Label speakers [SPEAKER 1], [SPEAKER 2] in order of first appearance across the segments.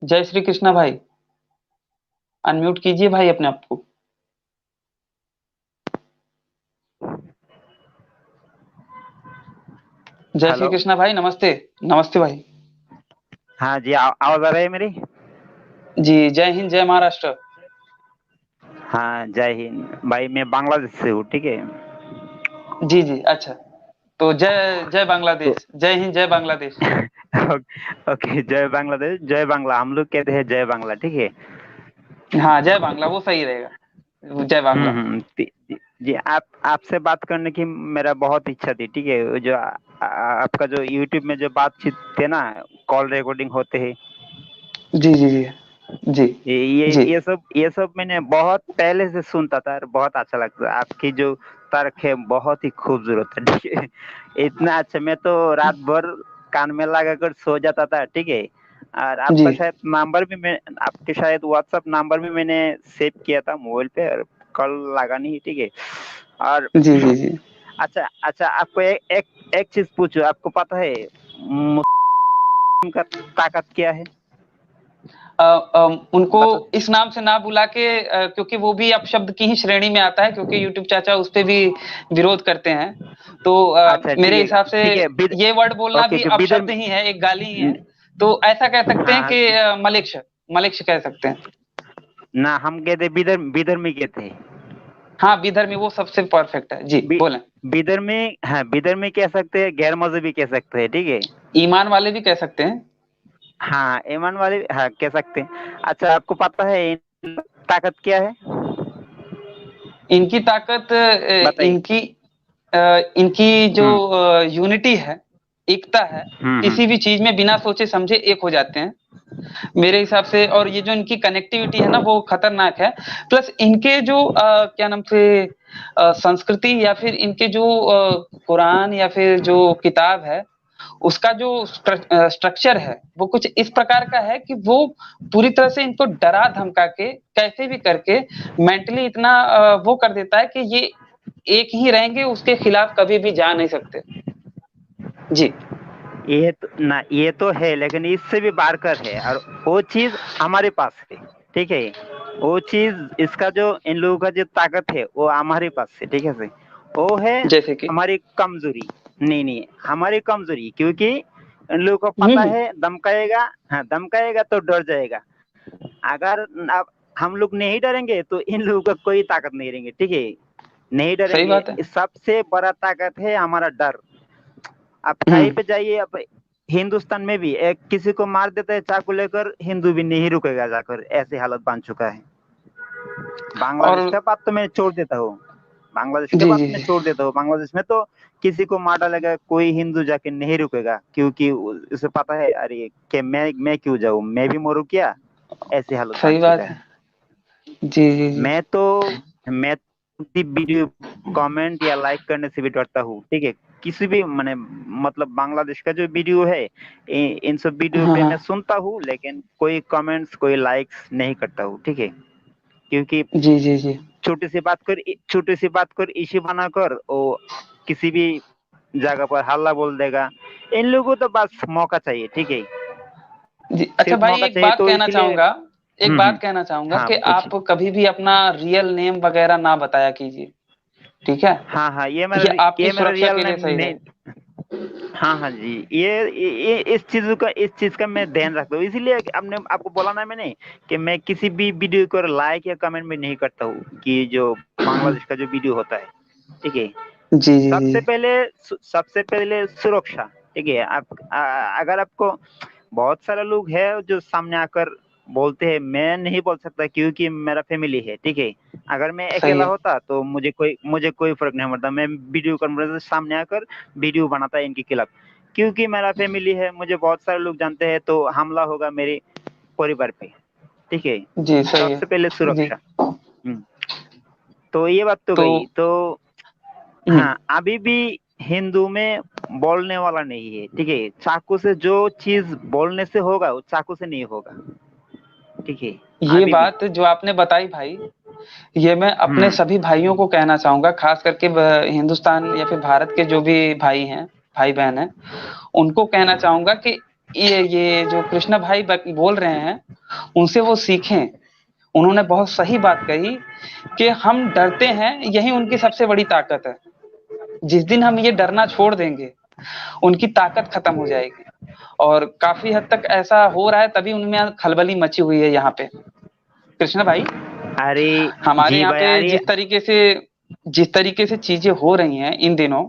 [SPEAKER 1] जय श्री कृष्णा भाई। अनम्यूट कीजिए भाई अपने आप को। जय श्री
[SPEAKER 2] हेलो।
[SPEAKER 1] कृष्णा भाई, नमस्ते। नमस्ते भाई।
[SPEAKER 2] हाँ जी, आवाज आ रही है मेरी?
[SPEAKER 1] जी, जय हिंद, जय महाराष्ट्र।
[SPEAKER 2] हाँ, जय हिंद भाई। मैं बांग्लादेश से हूँ, ठीक है।
[SPEAKER 1] जी जी, अच्छा। तो जय जय
[SPEAKER 2] तो
[SPEAKER 1] बांग्लादेश, जय हिंद, जय बांग्लादेश।
[SPEAKER 2] ओके, जय बांग्लादेश, जय बांग्ला। हम लोग कहते हैं जय बांग्ला, ठीक है।
[SPEAKER 1] हाँ, जय बांग्ला वो सही रहेगा। जय बांग्ला।
[SPEAKER 2] जी, आपसे बात करने की मेरा बहुत इच्छा थी, ठीक है। वो जो आपका जो यूट्यूब में जो बातचीत थे ना, कॉल रिकॉर्डिंग होते हैं,
[SPEAKER 1] जी जी जी। जी जी।
[SPEAKER 2] ये सब मैंने बहुत पहले से सुनता था और बहुत अच्छा लगता है। आपकी जो तर्क है बहुत ही खूबसूरत है, ठीक है। इतना अच्छा, मैं तो रात भर कान में लगाकर सो जाता था, ठीक है। और
[SPEAKER 1] जी
[SPEAKER 2] आपके शायद व्हाट्सएप नंबर भी मैंने सेव किया था मोबाइल पे, और कॉल लगा नहीं, ठीक है। और
[SPEAKER 1] जी जी जी।
[SPEAKER 2] अच्छा अच्छा, आपको एक चीज पूछो। आपको पता है मुस्लिम का ताकत क्या है?
[SPEAKER 1] उनको
[SPEAKER 2] बता।
[SPEAKER 1] इस नाम से ना बुला के, क्योंकि वो भी अपशब्द की ही श्रेणी में आता है, क्योंकि यूट्यूब चाचा उस पे भी विरोध करते हैं। तो
[SPEAKER 2] अच्छा,
[SPEAKER 1] मेरे हिसाब से
[SPEAKER 2] ठीक है।
[SPEAKER 1] ये वर्ड बोलना
[SPEAKER 2] ओके
[SPEAKER 1] भी
[SPEAKER 2] ओके, बिदर
[SPEAKER 1] अपशब्द
[SPEAKER 2] में।
[SPEAKER 1] ही है, एक गाली ही है। तो ऐसा कह सकते हैं
[SPEAKER 2] हाँ
[SPEAKER 1] कि मलिक्ष, मलिक्ष कह सकते हैं।
[SPEAKER 2] ना, हम कहते बिदर बिदर में कहते हैं।
[SPEAKER 1] हाँ, विधर्मी वो सबसे परफेक्ट है। जी
[SPEAKER 2] बि,
[SPEAKER 1] बोलें।
[SPEAKER 2] बिदर में, हाँ, बिदर में कह सकते हैं, गैर मजहबी कह सकते हैं, ठीक है।
[SPEAKER 1] ईमान वाले भी कह सकते हैं।
[SPEAKER 2] हाँ, ईमान वाले, हाँ, कह सकते हैं। अच्छा, आपको पता है ताकत क्या है?
[SPEAKER 1] इनकी ताकत,
[SPEAKER 2] बताइए।
[SPEAKER 1] इनकी जो
[SPEAKER 2] हम्म
[SPEAKER 1] यूनिटी है, एकता है। किसी भी
[SPEAKER 2] हम्म।
[SPEAKER 1] चीज में बिना सोचे समझे एक हो जाते हैं मेरे हिसाब से। और ये जो इनकी कनेक्टिविटी है ना, वो खतरनाक है। प्लस इनके जो क्या नाम से संस्कृति, या फिर इनके जो कुरान या फिर जो किताब है, उसका जो स्ट्रक्चर है, वो कुछ इस प्रकार का है कि वो पूरी तरह से इनको डरा धमका के कैसे भी करके मेंटली इतना वो कर देता है कि ये एक ही रहेंगे, उसके खिलाफ कभी भी जा नहीं सकते। जी
[SPEAKER 2] ये तो है, लेकिन इससे भी बढ़कर है, और वो चीज हमारे पास है, ठीक है। वो चीज, इसका जो इन लोगों का जो ताकत है वो हमारे पास है, ठीक है से। वो है
[SPEAKER 1] जैसे कि
[SPEAKER 2] हमारी कमजोरी। नहीं नहीं, हमारी कमजोरी, क्योंकि इन लोगों को पता
[SPEAKER 1] हम्म।
[SPEAKER 2] है धमकाएगा, हाँ, धमकाएगा तो डर जाएगा। अगर अब हम लोग नहीं डरेंगे तो इन लोगों का कोई ताकत नहीं रहेंगे, ठीक है। नहीं
[SPEAKER 1] सही
[SPEAKER 2] डरेंगे।
[SPEAKER 1] बात है।
[SPEAKER 2] इस सबसे बड़ा ताकत है हमारा डर। आप कहीं
[SPEAKER 1] हम्म।
[SPEAKER 2] पे जाइए, अब हिंदुस्तान में भी एक किसी को मार देता है चाकू लेकर, हिंदू भी नहीं रुकेगा जाकर, ऐसी हालत बन चुका है।
[SPEAKER 1] और
[SPEAKER 2] बांग्लादेश का बात तो मैं छोड़ देता हूँ। बांग्लादेश के
[SPEAKER 1] जी
[SPEAKER 2] बात
[SPEAKER 1] जी
[SPEAKER 2] मैं
[SPEAKER 1] जी।
[SPEAKER 2] छोड़ देता हूँ। बांग्लादेश में तो किसी को मार डालेगा, कोई हिंदू जाके नहीं रुकेगा, क्योंकि उसे पता है, अरे कि मैं क्यों जाऊँ, मैं भी मरूँ क्या? ऐसी हालत बन
[SPEAKER 1] सही
[SPEAKER 2] चुका
[SPEAKER 1] बात
[SPEAKER 2] है।
[SPEAKER 1] है। जी जी जी।
[SPEAKER 2] मैं किसी वीडियो कमेंट या लाइक करने से भी डरता हूँ, ठीक है। किसी भी मैंने, मतलब बांग्लादेश का जो वीडियो है, इन सब वीडियो
[SPEAKER 1] हाँ
[SPEAKER 2] पे
[SPEAKER 1] हाँ।
[SPEAKER 2] मैं सुनता हूँ, लेकिन कोई कमेंट्स, कोई लाइक्स नहीं करता हूँ, ठीक है। क्योंकि
[SPEAKER 1] जी जी जी।
[SPEAKER 2] छोटी सी बात कर इश्यू बनाकर वो किसी भी जगह पर हल्ला बोल देगा। इन लोगों को तो बस मौका चाहिए, ठीक है।
[SPEAKER 1] जी, अच्छा
[SPEAKER 2] सिर्फ
[SPEAKER 1] भाई,
[SPEAKER 2] मौका
[SPEAKER 1] एक
[SPEAKER 2] चाहिए,
[SPEAKER 1] बात
[SPEAKER 2] तो
[SPEAKER 1] कहना
[SPEAKER 2] इसलिए।
[SPEAKER 1] चाहूंगा। एक बात कहना चाहूंगा
[SPEAKER 2] हाँ,
[SPEAKER 1] कि आप
[SPEAKER 2] पूछिए।
[SPEAKER 1] कभी भी अपना रियल नेम वगैरह ना बताया कीजिए। ठीक है।
[SPEAKER 2] हाँ हाँ,
[SPEAKER 1] ये आपकी
[SPEAKER 2] ये मेरा
[SPEAKER 1] सुरक्षा
[SPEAKER 2] रियल
[SPEAKER 1] के लिए
[SPEAKER 2] नेम
[SPEAKER 1] सही
[SPEAKER 2] नहीं।
[SPEAKER 1] रहे।
[SPEAKER 2] हाँ हाँ जी, ये इस चीज का मैं ध्यान रखता हूँ, इसीलिए आपने आपको बोला ना मैंने, कि मैं किसी भी वीडियो को लाइक या कमेंट में नहीं करता हूँ, कि जो बांग्लादेश का जो वीडियो होता है, ठीक है।
[SPEAKER 1] जी जी जी।
[SPEAKER 2] सबसे पहले सुरक्षा, ठीक है। अगर आपको, बहुत सारे लोग हैं जो सामने आकर बोलते हैं, मैं नहीं बोल सकता क्योंकि मेरा फैमिली है, ठीक है। अगर मैं
[SPEAKER 1] सही
[SPEAKER 2] अकेला
[SPEAKER 1] है।
[SPEAKER 2] होता तो मुझे कोई फर्क नहीं पड़ता, मैं वीडियो कॉन्फ्रेंस सामने आकर वीडियो बनाता है इनके खिलाफ। क्योंकि मेरा फैमिली है, मुझे बहुत सारे लोग जानते हैं, तो हमला होगा मेरे परिवार पे, ठीक है।
[SPEAKER 1] जी सही है।
[SPEAKER 2] सबसे पहले
[SPEAKER 1] जी।
[SPEAKER 2] सुरक्षा। तो ये बात तो
[SPEAKER 1] तो
[SPEAKER 2] गई। तो
[SPEAKER 1] हम्म।
[SPEAKER 2] हाँ, अभी भी हिंदू में बोलने वाला नहीं है, ठीक है। चाकू से जो चीज बोलने से होगा वो चाकू से नहीं होगा, ठीक है।
[SPEAKER 1] ये
[SPEAKER 2] अभी भी।
[SPEAKER 1] बात जो आपने बताई भाई, ये मैं अपने
[SPEAKER 2] हम्म
[SPEAKER 1] सभी भाइयों को कहना चाहूंगा, खास करके हिंदुस्तान या फिर भारत के जो भी भाई हैं, भाई बहन हैं, उनको कहना चाहूंगा कि ये जो कृष्णा भाई बोल रहे हैं, उनसे वो सीखें। उन्होंने बहुत सही बात कही कि हम डरते हैं, यही उनकी सबसे बड़ी ताकत है। जिस दिन हम ये डरना छोड़ देंगे, उनकी ताकत खत्म हो जाएगी। और काफी हद तक ऐसा हो रहा है, तभी उनमें खलबली मची हुई है यहाँ पे। कृष्णा भाई,
[SPEAKER 2] अरे
[SPEAKER 1] हमारे
[SPEAKER 2] जी
[SPEAKER 1] यहाँ
[SPEAKER 2] भाई,
[SPEAKER 1] पे
[SPEAKER 2] अरे
[SPEAKER 1] जिस तरीके से चीजें हो रही हैं इन दिनों,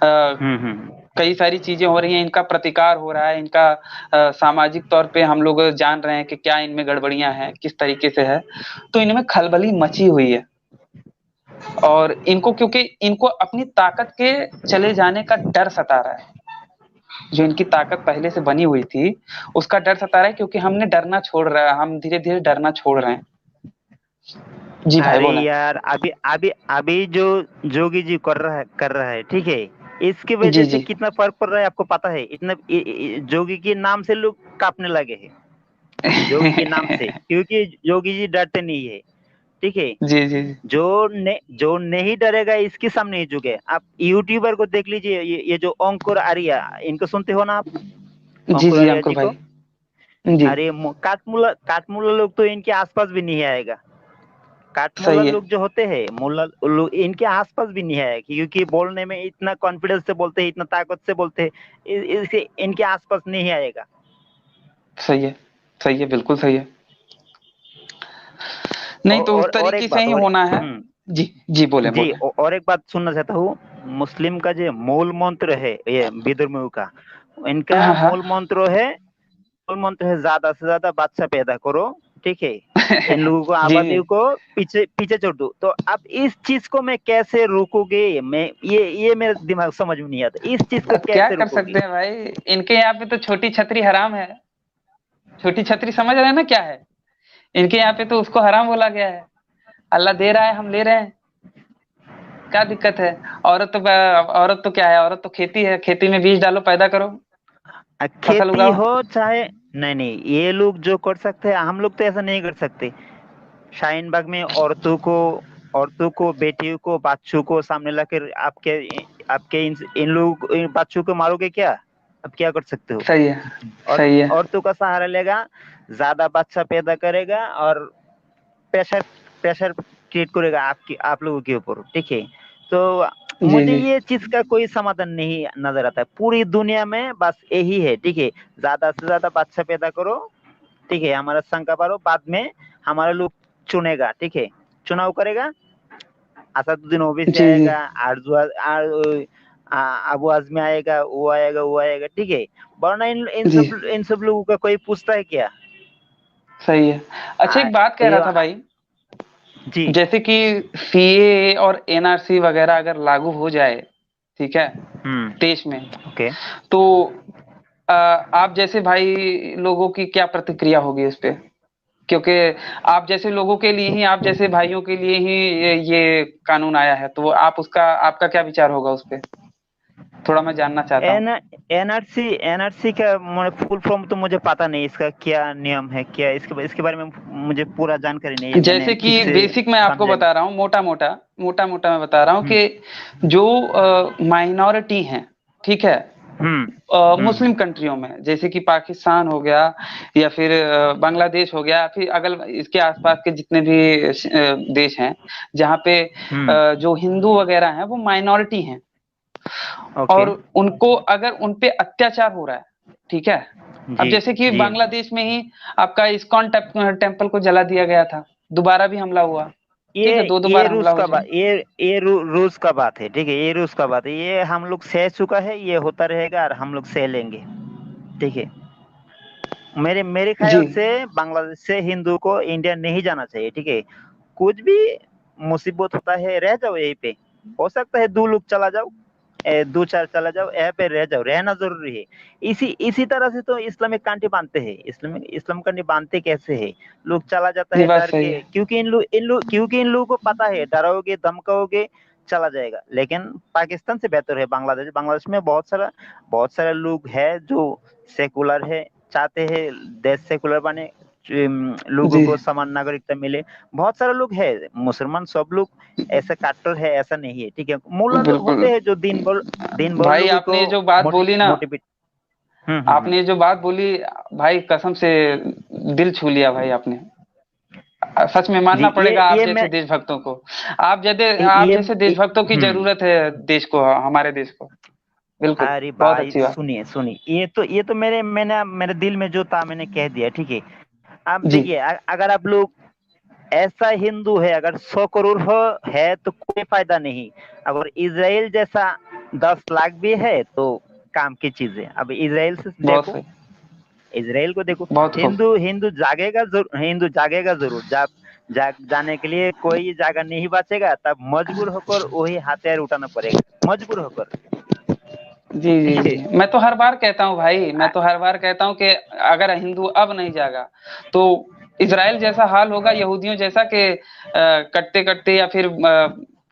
[SPEAKER 2] हम्म।
[SPEAKER 1] कई सारी चीजें हो रही हैं, इनका प्रतिकार हो रहा है, इनका सामाजिक तौर पे हम लोग जान रहे हैं कि क्या इनमें गड़बड़ियां हैं, किस तरीके से है। तो इनमें खलबली मची हुई है। और इनको, क्योंकि इनको अपनी ताकत के चले जाने का डर सता रहा है। जो इनकी ताकत पहले से बनी हुई थी, उसका डर सता रहा है, क्योंकि हमने डरना छोड़ रहा है, हम धीरे धीरे डरना छोड़ रहे हैं। जी भाई
[SPEAKER 2] अरे
[SPEAKER 1] बोले।
[SPEAKER 2] यार, अभी अभी अभी जो जोगी जी कर रहा है, ठीक है, इसकी वजह
[SPEAKER 1] जी
[SPEAKER 2] से
[SPEAKER 1] जी।
[SPEAKER 2] कितना फर्क पड़ रहा है आपको पता है? इतना जोगी के नाम से लोग कांपने लगे हैं, जोगी के नाम से, क्योंकि जोगी जी डरते नहीं है, ठीक है।
[SPEAKER 1] जी जी
[SPEAKER 2] जो नहीं डरेगा इसके सामने ही झुके। आप यूट्यूबर को देख लीजिए, ये जो अंकुर आर्या, इनको सुनते हो ना आप?
[SPEAKER 1] जी
[SPEAKER 2] अंकुर
[SPEAKER 1] जी
[SPEAKER 2] आर्या
[SPEAKER 1] अंकुर
[SPEAKER 2] जी को।
[SPEAKER 1] भाई। जी।
[SPEAKER 2] अरे काठमुल्ला काठमुल्ला लोग तो इनके आसपास भी नहीं आएगा। काठमुल्ला
[SPEAKER 1] सही है।
[SPEAKER 2] लोग जो होते हैं, मुल्ला लोग, इनके आसपास भी नहीं आएगा, क्योंकि बोलने में इतना कॉन्फिडेंस से बोलते हैं, इतना ताकत से बोलते हैं, इसे इनके आसपास नहीं आएगा।
[SPEAKER 1] सही है। सही है, बिल्कुल सही है। नहीं तो उस
[SPEAKER 2] और
[SPEAKER 1] तरीके
[SPEAKER 2] एक
[SPEAKER 1] से
[SPEAKER 2] बात
[SPEAKER 1] ही
[SPEAKER 2] और
[SPEAKER 1] होना है। जी जी, बोले
[SPEAKER 2] जी,
[SPEAKER 1] बोले।
[SPEAKER 2] और एक बात सुनना चाहता हूँ। मुस्लिम का जो मूल मंत्र है, ये विदुर का, इनका
[SPEAKER 1] हाँ हाँ।
[SPEAKER 2] मूल मंत्र है, ज्यादा से ज्यादा बच्चा पैदा करो, ठीक है। इन लोगों को,
[SPEAKER 1] जी
[SPEAKER 2] आबादी
[SPEAKER 1] जी।
[SPEAKER 2] को पीछे पीछे छोड़ दो। तो अब इस चीज को मैं कैसे रोकोगे? मैं ये मेरे दिमाग समझ में नहीं आता, इस चीज को
[SPEAKER 1] अब क्या
[SPEAKER 2] कैसे
[SPEAKER 1] कर
[SPEAKER 2] रोकोगे?
[SPEAKER 1] सकते हैं भाई, इनके यहाँ पे तो छोटी छतरी हराम है। छोटी छतरी समझ रहे हैं ना क्या है? इनके यहाँ पे तो उसको हराम बोला गया है। अल्लाह दे रहा है, हम ले रहे हैं। क्या दिक्कत है? औरत तो क्या है, औरत तो खेती है, खेती में बीज डालो, पैदा करो, फसल
[SPEAKER 2] खेती
[SPEAKER 1] उगाओ।
[SPEAKER 2] हो चाहे, नहीं नहीं, ये लोग जो कर सकते हैं, हम लोग तो ऐसा नहीं कर सकते। शाहीन बाग में औरतों को, बेटियों को, बच्चों को सामने लाकर आपके आपके इन लोग, इन बच्चों को मारोगे क्या? अब क्या कर सकते हो?
[SPEAKER 1] सही है।
[SPEAKER 2] और
[SPEAKER 1] सही है।
[SPEAKER 2] औरतों का सहारा लेगा, ज्यादा बच्चा पैदा करेगा, और प्रेशर प्रेशर क्रिएट करेगा आप लोगों के ऊपर, ठीक है। तो
[SPEAKER 1] जी
[SPEAKER 2] मुझे
[SPEAKER 1] जी
[SPEAKER 2] ये चीज का कोई समाधान नहीं नजर आता है पूरी दुनिया में, बस यही है, ठीक है। ज्यादा से ज्यादा बच्चा पैदा करो, ठीक है, हमारा शंका बारो, बाद में हमारा लोग चुनेगा, ठीक है, चुनाव करेगा। असदुद्दीन ओवैसी
[SPEAKER 1] जी जी।
[SPEAKER 2] आएगा, अबू आजमी आएगा, वो आएगा, ठीक है। वरना
[SPEAKER 1] जी।
[SPEAKER 2] इन सब लोगों का कोई पूछता है क्या?
[SPEAKER 1] सही है। अच्छा, एक बात कह रहा
[SPEAKER 2] ये
[SPEAKER 1] था भाई।
[SPEAKER 2] जी।
[SPEAKER 1] जैसे कि सीए और एनआरसी वगैरह अगर लागू हो जाए, ठीक है, देश में,
[SPEAKER 2] ओके।
[SPEAKER 1] तो आप जैसे भाई लोगों की क्या प्रतिक्रिया होगी इस पे? क्योंकि आप जैसे लोगों के लिए ही, आप जैसे भाइयों के लिए ही ये कानून आया है, तो आपका क्या विचार होगा उस पे? थोड़ा मैं जानना चाहता हूँ।
[SPEAKER 2] एन एनआरसी का फुल फॉर्म तो मुझे पता नहीं, इसका क्या नियम है, क्या इसके बारे में मुझे पूरा जानकारी नहीं है, मैंने
[SPEAKER 1] जैसे
[SPEAKER 2] ठीक
[SPEAKER 1] कि
[SPEAKER 2] से
[SPEAKER 1] बेसिक मैं आपको
[SPEAKER 2] समझा नहीं।
[SPEAKER 1] बता रहा हूँ, मोटा मोटा मैं बता रहा हूँ
[SPEAKER 2] हम्म
[SPEAKER 1] कि जो माइनॉरिटी हैं, ठीक है,
[SPEAKER 2] हम्म
[SPEAKER 1] मुस्लिम
[SPEAKER 2] हम्म
[SPEAKER 1] कंट्रियों में, जैसे कि पाकिस्तान हो गया, या फिर बांग्लादेश हो गया, फिर अगल इसके आसपास के जितने भी देश हैं, जहाँ पे
[SPEAKER 2] हम्म
[SPEAKER 1] जो हिंदू वगैरह हैं वो माइनॉरिटी हैं,
[SPEAKER 2] ओके।
[SPEAKER 1] और उनको अगर उन पे अत्याचार हो रहा है, ठीक है। अब
[SPEAKER 2] जी
[SPEAKER 1] जैसे कि
[SPEAKER 2] जी।
[SPEAKER 1] बांग्लादेश में ही आपका इस्कॉन टेम्पल को जला दिया गया था, दोबारा भी हमला हुआ, ठीक है, दो दो
[SPEAKER 2] ये
[SPEAKER 1] बार हमला
[SPEAKER 2] रूस
[SPEAKER 1] हो
[SPEAKER 2] का
[SPEAKER 1] चुका।
[SPEAKER 2] बात ये रूस का बात है, ठीक है, ये रूस का बात है, ये हम लोग सह चुका है, ये होता रहेगा और हम लोग सह लेंगे, ठीक है। मेरे मेरे
[SPEAKER 1] जी।
[SPEAKER 2] ख्याल से बांग्लादेश से हिंदू को इंडिया नहीं जाना चाहिए, ठीक है। कुछ भी मुसीबत होता है, रह जाओ यहीं पे, हो सकता है 2 लोग चला जाओ, 2 4 चला जाओ, यहाँ पे रह जाओ, रहना जरूरी है। इसी इसी तरह से तो इस्लामिक कंट्री बांधते हैं, इस्लाम कंट्री बांधते कैसे है? लोग चला जाता
[SPEAKER 1] ये
[SPEAKER 2] है
[SPEAKER 1] बात
[SPEAKER 2] डर
[SPEAKER 1] सही
[SPEAKER 2] के,
[SPEAKER 1] है।
[SPEAKER 2] क्योंकि इन लोगों को पता है, डराओगे धमकाओगे चला जाएगा। लेकिन पाकिस्तान से बेहतर है बांग्लादेश। बांग्लादेश में बहुत सारे लोग हैं जो सेकुलर है, चाहते हैं देश सेकुलर बने, लोगों
[SPEAKER 1] जी।
[SPEAKER 2] को समान नागरिकता मिले। बहुत सारे लोग हैं, मुसलमान सब लोग ऐसे कट्टर है ऐसा नहीं है, ठीक है। मुल्ला लोग
[SPEAKER 1] बिल्कुल।
[SPEAKER 2] होते हैं जो दिन भर
[SPEAKER 1] भाई
[SPEAKER 2] लोगों
[SPEAKER 1] आपने
[SPEAKER 2] को
[SPEAKER 1] ये जो बात बोली ना,
[SPEAKER 2] मोटिवेट।
[SPEAKER 1] आपने जो बात बोली भाई, कसम से दिल छू लिया भाई आपने। सच में
[SPEAKER 2] जी
[SPEAKER 1] मानना पड़ेगा आप
[SPEAKER 2] ये मैं
[SPEAKER 1] जैसे देशभक्तों को। आप
[SPEAKER 2] ये
[SPEAKER 1] जैसे देशभक्तों की जरूरत है देश को, हमारे देश को। बिल्कुल,
[SPEAKER 2] अरे
[SPEAKER 1] बहुत
[SPEAKER 2] भाई
[SPEAKER 1] अच्छी बात।
[SPEAKER 2] सुनिए सुनिए, ये तो मेरे दिल में जो था मैंने कह दिया, ठीक है। आप
[SPEAKER 1] जी।
[SPEAKER 2] देखिए, अगर आप लोग ऐसा हिंदू है, अगर 100 करोड़ है तो कोई फायदा नहीं। अगर इसराइल जैसा 10 लाख भी है तो काम की चीज है। अब इसराइल से
[SPEAKER 1] बहुत
[SPEAKER 2] देखो,
[SPEAKER 1] सही।
[SPEAKER 2] इसराइल को देखो।
[SPEAKER 1] बहुत खूब।
[SPEAKER 2] हिंदू हिंदू जागेगा जरूर, हिंदू जागेगा जरूर। जब जाने के लिए कोई जगह नहीं बचेगा, तब मजबूर होकर वही हथियार उठाना पड़ेगा, मजबूर होकर।
[SPEAKER 1] जी जी
[SPEAKER 2] ठीक है।
[SPEAKER 1] जी, मैं तो हर बार कहता हूँ भाई, मैं तो हर बार कहता हूँ कि अगर हिंदू अब नहीं जागा तो इजराइल जैसा हाल होगा, यहूदियों जैसा कि कटते कटते या फिर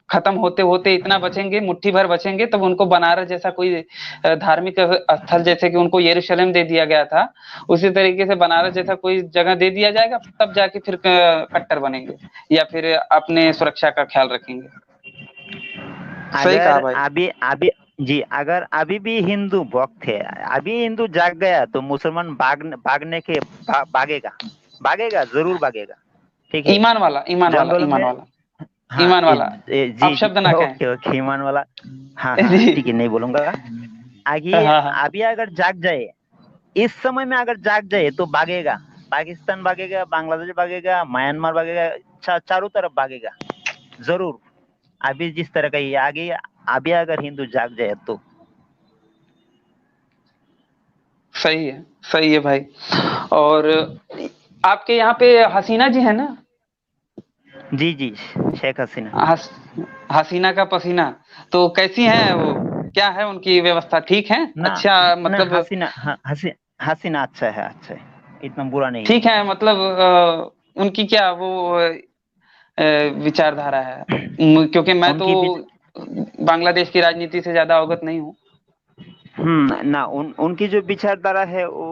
[SPEAKER 1] खत्म होते होते इतना बचेंगे, मुट्ठी भर बचेंगे, तब उनको बनारस जैसा कोई धार्मिक स्थल, जैसे कि उनको यरूशलेम दे दिया गया था, उसी तरीके से बनारस जैसा कोई जगह दे दिया जाएगा, तब जाके फिर कट्टर बनेंगे या फिर अपने सुरक्षा का ख्याल रखेंगे। सही कहा
[SPEAKER 2] अगर
[SPEAKER 1] भाई।
[SPEAKER 2] अभी अभी जी, अगर अभी भी हिंदू वक्त है, अभी हिंदू जाग गया तो मुसलमान भागने के भागेगा, भागेगा जरूर भागेगा। ठीक है।
[SPEAKER 1] ईमान वाला, ईमान वाला,
[SPEAKER 2] जंगलों
[SPEAKER 1] ईमान
[SPEAKER 2] में।
[SPEAKER 1] वाला,
[SPEAKER 2] हाँ
[SPEAKER 1] ईमान वाला।
[SPEAKER 2] जी जी,
[SPEAKER 1] अपशब्द ना कहें।
[SPEAKER 2] ओके ओके, ईमान वाला। हाँ हाँ,
[SPEAKER 1] जी।
[SPEAKER 2] ठीक है, नहीं बोलूंगा आगे।
[SPEAKER 1] हाँ हाँ।
[SPEAKER 2] अभी अगर जाग जाए, इस समय में अगर जाग जाए तो भागेगा। पाकिस्तान भागेगा, बांग्लादेश भागेगा, म्यांमार भागेगा, चारों तरफ भागेगा जरूर। अभी जिस तरह का ये आगे, अभी अगर हिंदू जाग जाए तो।
[SPEAKER 1] सही है, सही है भाई। और आपके यहाँ पे हसीना जी है ना?
[SPEAKER 2] जी जी, शेख हसीना।
[SPEAKER 1] हस, हसीना का पसीना, तो कैसी हैं वो? क्या है उनकी व्यवस्था, ठीक है?
[SPEAKER 2] ना
[SPEAKER 1] अच्छा
[SPEAKER 2] ना,
[SPEAKER 1] मतलब
[SPEAKER 2] हसीना, हसीना अच्छा है, अच्छा है, इतना बुरा नहीं
[SPEAKER 1] ठीक
[SPEAKER 2] है।
[SPEAKER 1] है मतलब उनकी क्या वो विचारधारा है? क्योंकि मैं तो
[SPEAKER 2] उनकी भी।
[SPEAKER 1] बांग्लादेश की राजनीति से ज्यादा अवगत नहीं हूँ।
[SPEAKER 2] ना उनकी जो विचारधारा है वो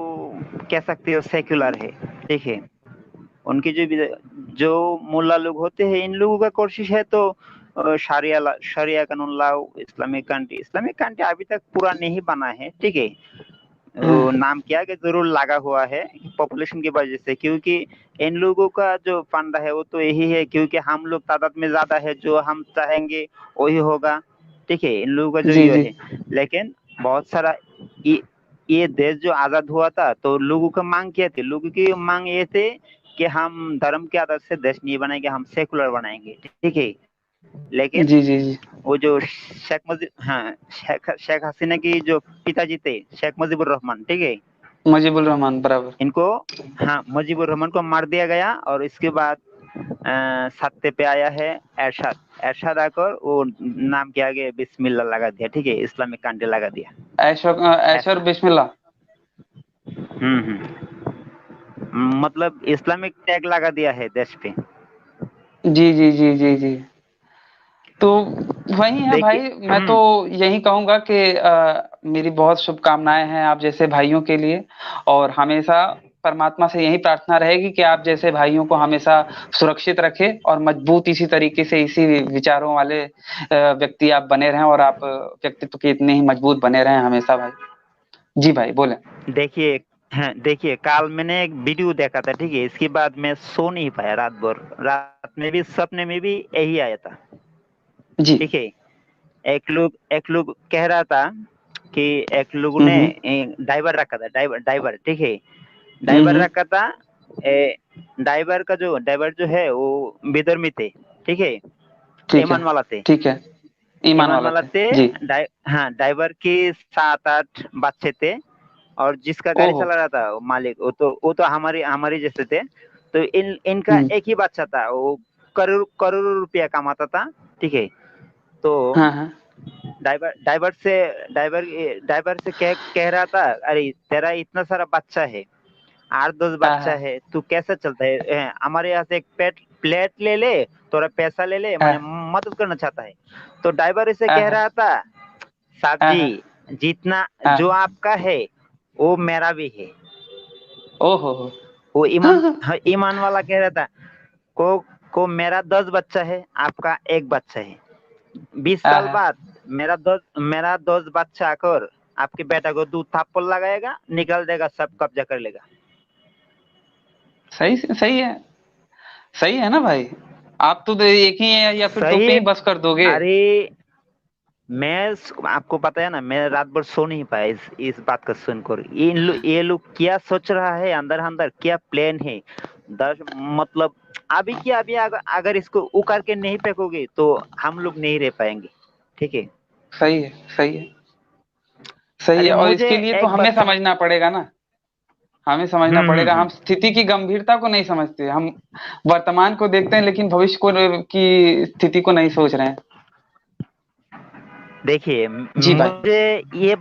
[SPEAKER 2] कह सकते हो सेक्युलर है। देखिए, उनकी जो मुल्ला लोग होते हैं, इन लोगों का कोशिश है तो शरिया कानून लाओ, इस्लामिक कंट्री अभी तक पूरा नहीं बना है, ठीक है। वो
[SPEAKER 1] हाँ।
[SPEAKER 2] नाम किया कि जरूर लगा हुआ है पॉपुलेशन की वजह से, क्योंकि इन लोगों का जो फंडा है वो तो यही है, क्योंकि हम लोग तादाद में ज्यादा है, जो हम चाहेंगे वही होगा। ठीक है, इन लोगों का जो
[SPEAKER 1] जी
[SPEAKER 2] ये
[SPEAKER 1] जी।
[SPEAKER 2] है। लेकिन बहुत सारा ये ये देश जो आजाद हुआ था तो लोगों का मांग क्या थी, लोगों की मांग ये थे कि हम धर्म के आधार से देश नहीं बनाएंगे, हम सेकुलर बनाएंगे, ठीक है। लेकिन
[SPEAKER 1] जी जी जी।
[SPEAKER 2] वो जो शेख हसीना की जो पिताजी थे, शेख मुजीबुर रहमान, ठीक है।
[SPEAKER 1] मुजीबुर रहमान, बराबर।
[SPEAKER 2] इनको, हाँ, मुजीबुर रहमान को मार दिया गया, और इसके बाद सत्ते पे आया है एरशाद। एरशाद आकर वो नाम के आगे बिस्मिल्लाह लगा दिया, ठीक है, इस्लामिक कंट्री लगा दिया।
[SPEAKER 1] ऐश्वर
[SPEAKER 2] ऐसा।
[SPEAKER 1] बिस्मिल्लाह।
[SPEAKER 2] मतलब इस्लामिक टैग लगा दिया है देश पे।
[SPEAKER 1] जी जी जी जी जी। तो वही है
[SPEAKER 2] देखिए।
[SPEAKER 1] भाई, मैं तो यही कहूंगा कि मेरी बहुत शुभकामनाएं हैं आप जैसे भाइयों के लिए। और हमेशा परमात्मा से यही प्रार्थना रहेगी कि आप जैसे भाइयों को हमेशा सुरक्षित रखे और मजबूत इसी तरीके से, इसी विचारों वाले व्यक्ति आप बने रहें, और आप व्यक्तित्व के इतने ही मजबूत बने रहें हमेशा भाई। जी भाई बोले।
[SPEAKER 2] देखिए, हाँ देखिए, कल मैंने एक वीडियो देखा था, ठीक है। इसके बाद मैं सो नहीं पाया रात भर, रात में भी सपने में भी यही आया था,
[SPEAKER 1] जी।
[SPEAKER 2] ठीक है। एक लोग कह रहा था कि एक लोगों ने
[SPEAKER 1] हम्म।
[SPEAKER 2] ड्राइवर रखा था, ड्राइवर, ठीक है। ड्राइवर
[SPEAKER 1] हम्म।
[SPEAKER 2] रखा था। ड्राइवर जो है वो विधर्मी थे, ठीक है।
[SPEAKER 1] ठीक है।
[SPEAKER 2] ईमान वाला थे।
[SPEAKER 1] ठीक है। ईमान
[SPEAKER 2] ईमान
[SPEAKER 1] वाला
[SPEAKER 2] वाला
[SPEAKER 1] थे।
[SPEAKER 2] थे।
[SPEAKER 1] जी।
[SPEAKER 2] हाँ, ड्राइवर के 7-8 बच्चे थे। और जिसका गाड़ी
[SPEAKER 1] ओहो।
[SPEAKER 2] चला रहा था वो मालिक, वो तो हमारी हमारी जैसे थे। तो इनका
[SPEAKER 1] हम्म।
[SPEAKER 2] एक ही बच्चा था, वो करोड़ करोड़ रुपया कमाता था, ठीक है। तो
[SPEAKER 1] हाँ हाँ।
[SPEAKER 2] ड्राइवर ड्राइवर से कह रहा था, अरे तेरा इतना सारा बच्चा है, 8-10
[SPEAKER 1] हाँ
[SPEAKER 2] बच्चा
[SPEAKER 1] हाँ।
[SPEAKER 2] है, तू कैसा चलता है? हमारे यहाँ से एक प्लेट ले ले, थोड़ा पैसा ले ले, मैंने
[SPEAKER 1] हाँ
[SPEAKER 2] मदद करना चाहता है। तो ड्राइवर इसे
[SPEAKER 1] हाँ
[SPEAKER 2] कह
[SPEAKER 1] हाँ
[SPEAKER 2] रहा था, साहब
[SPEAKER 1] हाँ
[SPEAKER 2] जी,
[SPEAKER 1] हाँ
[SPEAKER 2] जितना जो
[SPEAKER 1] हाँ।
[SPEAKER 2] आपका है वो मेरा भी है।
[SPEAKER 1] ओहो हो।
[SPEAKER 2] वो
[SPEAKER 1] हाँ
[SPEAKER 2] ईमान,
[SPEAKER 1] हाँ।
[SPEAKER 2] हाँ, ईमान वाला कह रहा था, को मेरा 10 बच्चा है, आपका एक बच्चा है। 20 साल
[SPEAKER 1] हाँ
[SPEAKER 2] बाद मेरा 10 बच्चा आकर आपके बेटा को दूध थप्पड़ लगाएगा, निकल देगा, सब कब्जा कर लेगा।
[SPEAKER 1] सही सही है, सही है ना भाई। आप तो एक ही है या फिर दो
[SPEAKER 2] सही
[SPEAKER 1] पे
[SPEAKER 2] है।
[SPEAKER 1] ही बस कर दोगे।
[SPEAKER 2] अरे आपको पता है ना, मैं रात भर सो नहीं पाया इस बात का सुनकर। ये लोग क्या सोच रहा है अंदर अंदर, क्या प्लान है। दस मतलब अभी क्या, अभी अगर इसको उकार के नहीं फेंकोगे तो हम लोग नहीं रह पाएंगे, ठीक है।
[SPEAKER 1] सही है, सही है, सही
[SPEAKER 2] अरे
[SPEAKER 1] है। और
[SPEAKER 2] मुझे
[SPEAKER 1] इसके लिए तो
[SPEAKER 2] एक
[SPEAKER 1] हमें
[SPEAKER 2] बात
[SPEAKER 1] समझना पड़ेगा ना, हमें समझना पड़ेगा। हम
[SPEAKER 2] हम्म।
[SPEAKER 1] स्थिति की गंभीरता को नहीं समझते, हम वर्तमान को देखते हैं लेकिन भविष्य को की स्थिति को नहीं सोच रहे हैं।
[SPEAKER 2] देखिए
[SPEAKER 1] जी भाई।
[SPEAKER 2] मुझे ये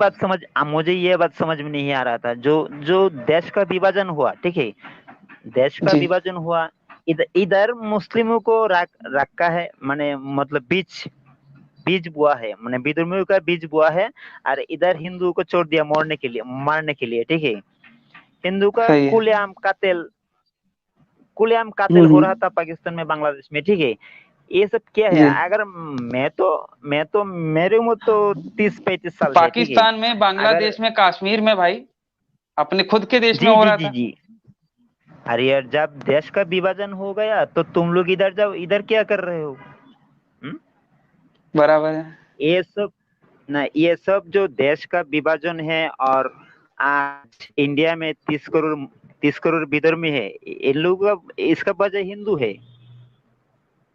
[SPEAKER 2] बात समझ में नहीं आ रहा था, जो जो देश का विभाजन हुआ, ठीक है। देश का
[SPEAKER 1] जी।
[SPEAKER 2] विभाजन हुआ, इधर इधर मुस्लिमों को रखा है, माने मतलब बीज बीज बुआ है, माने विद्रोहियों का बीज बुआ है। और इधर हिंदुओं को छोड़ दिया मरने के लिए, मारने के लिए, ठीक है। हिंदू का
[SPEAKER 1] सही है।
[SPEAKER 2] खुलेआम कातिल हो रहा था पाकिस्तान में, बांग्लादेश में, ठीक है। ये सब क्या है?
[SPEAKER 1] जी।
[SPEAKER 2] अगर मैं तो मेरे उम्र तो 30-35 साल है, ठीक है।
[SPEAKER 1] पाकिस्तान में,
[SPEAKER 2] अगर
[SPEAKER 1] बांग्लादेश में, कश्मीर में भाई, अपने खुद के देश में
[SPEAKER 2] जी
[SPEAKER 1] हो
[SPEAKER 2] जी
[SPEAKER 1] रहा
[SPEAKER 2] जी
[SPEAKER 1] था।
[SPEAKER 2] जी। अरे यार, जब देश का विभाजन हो गया तो तुम लोग इधर जाओ, इधर क्या कर रहे हो? हम्म?
[SPEAKER 1] बराबर है।
[SPEAKER 2] ये सब ना, ये सब जो देश का विभाजन है, और आज इंडिया में 30 करोड़ विधर्मी है, इन लोगों का, इसका वजह हिंदू है,